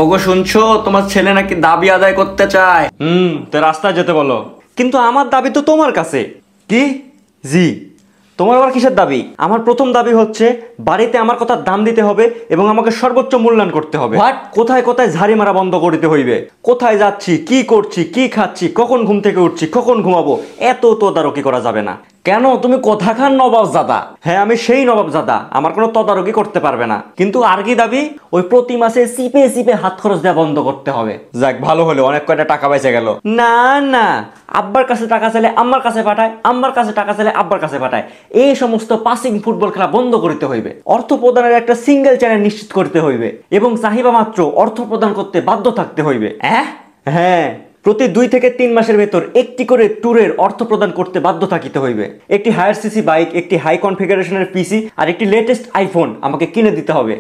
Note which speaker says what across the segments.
Speaker 1: ওগো শুনছো, তোমার ছেলে নাকি দাবি আদায় করতে চায়।
Speaker 2: তো রাস্তায় যেতে বলো। কিন্তু আমার দাবি তো তোমার কাছে। কি? জি। তোমার আবার কিসের দাবি? আমার প্রথম দাবি হচ্ছে বাড়িতে আমার কথা দাম দিতে হবে এবং আমাকে সর্বোচ্চ মূল্যায়ন করতে হবে। কোথায় কোথায় ঝাড়ি মারা বন্ধ করতে হইবে, কোথায় যাচ্ছি, কি করছি, কি খাচ্ছি, কখন ঘুম থেকে উঠছি, কখন ঘুমাবো, এত তদারকি করা যাবে না। কেন, তুমি কোথাকার নবাবজাদা? হ্যাঁ, আমি সেই নবাবজাদা, আমার কোনো তদারকি করতে পারবে না। কিন্তু আর কি দাবি? ওই প্রতি মাসে চিপে চিপে হাত খরচ দেওয়া বন্ধ করতে হবে। যাক, ভালো হলো, অনেক কয়টা টাকা বেঁচে গেল। না না, আব্বার কাছে টাকা চাইলে আম্মার কাছে পাঠায়, আম্মার কাছে টাকা চাইলে আব্বার কাছে পাঠায়। এই সমস্ত পাসিং ফুটবল খেলা বন্ধ করতে হইবে। অর্থ প্রদানের একটা সিঙ্গেল চ্যানেল নিশ্চিত করতে হইবে এবং চাহিদা মাত্র অর্থ প্রদান করতে বাধ্য থাকতে হইবে। হ্যাঁ, প্রতি 2 থেকে 3 মাসের ভেতর একটি করে ট্যুরের অর্থ প্রদান করতে বাধ্য থাকিতে হইবে। একটি হায়ার সিসি বাইক, একটি হাই কনফিগারেশনের পিসি আর একটি লেটেস্ট আইফোন আমাকে কিনে দিতে হবে।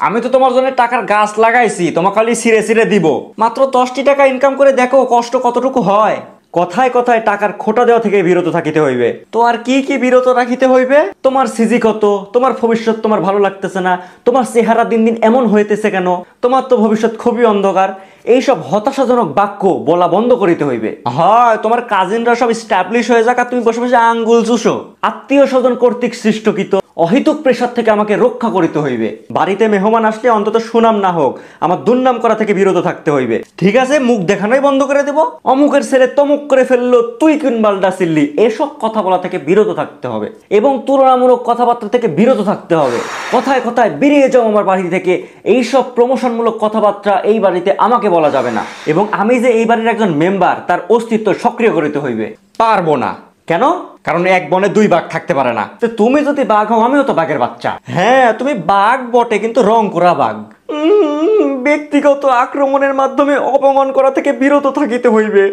Speaker 2: আমি তো তোমার জন্য টাকার গাছ লাগাইছি, তোমাকে খালি ছিঁড়ে ছিঁড়ে দিব। মাত্র 10টি টাকা ইনকাম করে দেখো কষ্ট কতটুকু হয়। কথায় কথায় টাকার খোটা দেওয়া থেকে বিরত থাকিতে হইবে। তো আর কি কি বিরত রাখিতে হইবে? তোমার সিজি কত, তোমার ভবিষ্যৎ তোমার ভালো লাগতেছে না, তোমার চেহারা দিন দিন এমন হইতেছে কেন, তোমার তো ভবিষ্যৎ খুবই অন্ধকার, এইসব হতাশাজনক বাক্য বলা বন্ধ করিতে হইবে। হয় তোমার কাজিনরা সব স্ট্যাবলিশ হয়ে যাক আর তুমি বসে বসে আঙ্গুল চুষো। আত্মীয় স্বজন কর্তৃক সৃষ্টকৃত অহিতুক প্রেসার থেকে আমাকে রক্ষা করিতে হইবে। বাড়িতে মেহমান আসলে অন্তত সুনাম না হোক, আমার দুর্নাম করা থেকে বিরত থাকতে হইবে। ঠিক আছে, মুখ দেখানোই বন্ধ করে দেব। অমুকের ছেলে তমুক করে ফেললো, তুই কোন বালডা ছিল্লি, এসব কথা বলা থেকে বিরত থাকতে হবে এবং তুলনামূলক কথাবার্তা থেকে বিরত থাকতে হবে। কথায় কথায় বেরিয়ে যাও আমার বাড়ি থেকে। এইসব প্রমোশনমূলক কথাবার্তা এই বাড়িতে আমাকে বলা যাবে না এবং আমি যে এই বাড়ির একজন মেম্বার তার অস্তিত্ব সক্রিয় করিতে হইবে। পারবো না। কেন? কারণ এক বনে 2 বাঘ থাকতে পারে না। তো তুমি যদি বাঘ হও, আমিও তো বাঘের বাচ্চা। হ্যাঁ, তুমি বাঘ বটে, কিন্তু রং করা বাঘ। ব্যক্তিগত আক্রমণের মাধ্যমে অপমান করা থেকে বিরত থাকিতে হইবে।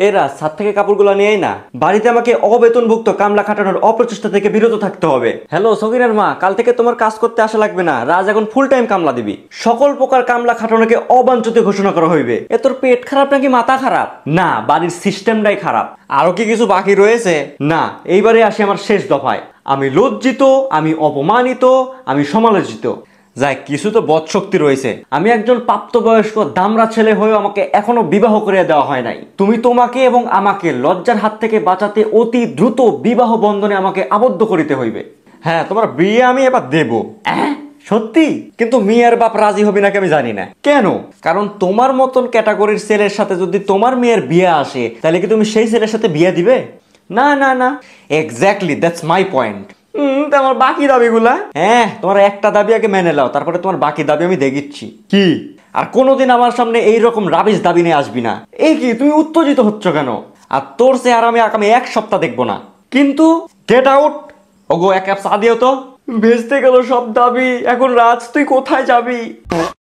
Speaker 2: এরা ছাদ থেকে কাপড়গুলো নিয়েই না, বাড়িতে আমাকে অবেতনভুক্ত কামলা খাটানোর অপ্রচেষ্টা থেকে বিরত থাকতে হবে। হ্যালো সকিনার মা, কাল থেকে তোমার কাজ করতে আসা লাগবে না, রাজ এখন ফুল টাইম কামলা দিবি। সকল প্রকার কামলা খাটানোকে অবাঞ্ছিত ঘোষণা করা হইবে। এ তোর পেট খারাপ নাকি মাথা খারাপ? না, বাড়ির সিস্টেমটাই খারাপ। আরো কি কিছু বাকি রয়েছে? না, এইবারে আসি আমার শেষ দফায়। আমি লজ্জিত, আমি অপমানিত, আমি সমালোচিত। যাই, কিছু তো বদশক্তি রয়েছে। আমি একজন প্রাপ্তবয়স্ক দামড়া ছেলে হয়েও আমাকে এখনো বিবাহ করে দেওয়া হয় নাই। তুমি তোমাকে এবং আমাকে লজ্জার হাত থেকে বাঁচাতে অতি দ্রুত বিবাহ বন্ধনে আমাকে আবদ্ধ করিতে হইবে। হ্যাঁ, তোমার বিয়ে আমি এবার দেব। সত্যি? কিন্তু মেয়ের বাপ রাজি হবে নাকি আমি জানি না। কেন? কারণ তোমার মতন ক্যাটাগরির ছেলের সাথে যদি তোমার মেয়ের বিয়ে আসে, তাহলে কি তুমি সেই ছেলের সাথে বিয়ে দিবে? না না না, এক্স্যাক্টলি, দ্যাটস মাই পয়েন্ট। তোমার বাকি দাবিগুলা? হ্যাঁ, তোমার একটা দাবি আগে মেনে নাও, তারপরে তোমার বাকি দাবি আমি দেখিচ্ছি। কি? আর কোনোদিন আমার সামনে এইরকম রাবিশ দাবি নিয়ে আসবি না। এই কি, তুমি উত্তেজিত হচ্ছ কেন? আর তোর চেহারা আমি আগামী 1 সপ্তাহ দেখবো না। কিন্তু গেট আউট। ওগো, 1 কাপ চা দিও তো। ভেস্তে গেল সব দাবি। এখন রাজ, তুই কোথায় যাবি?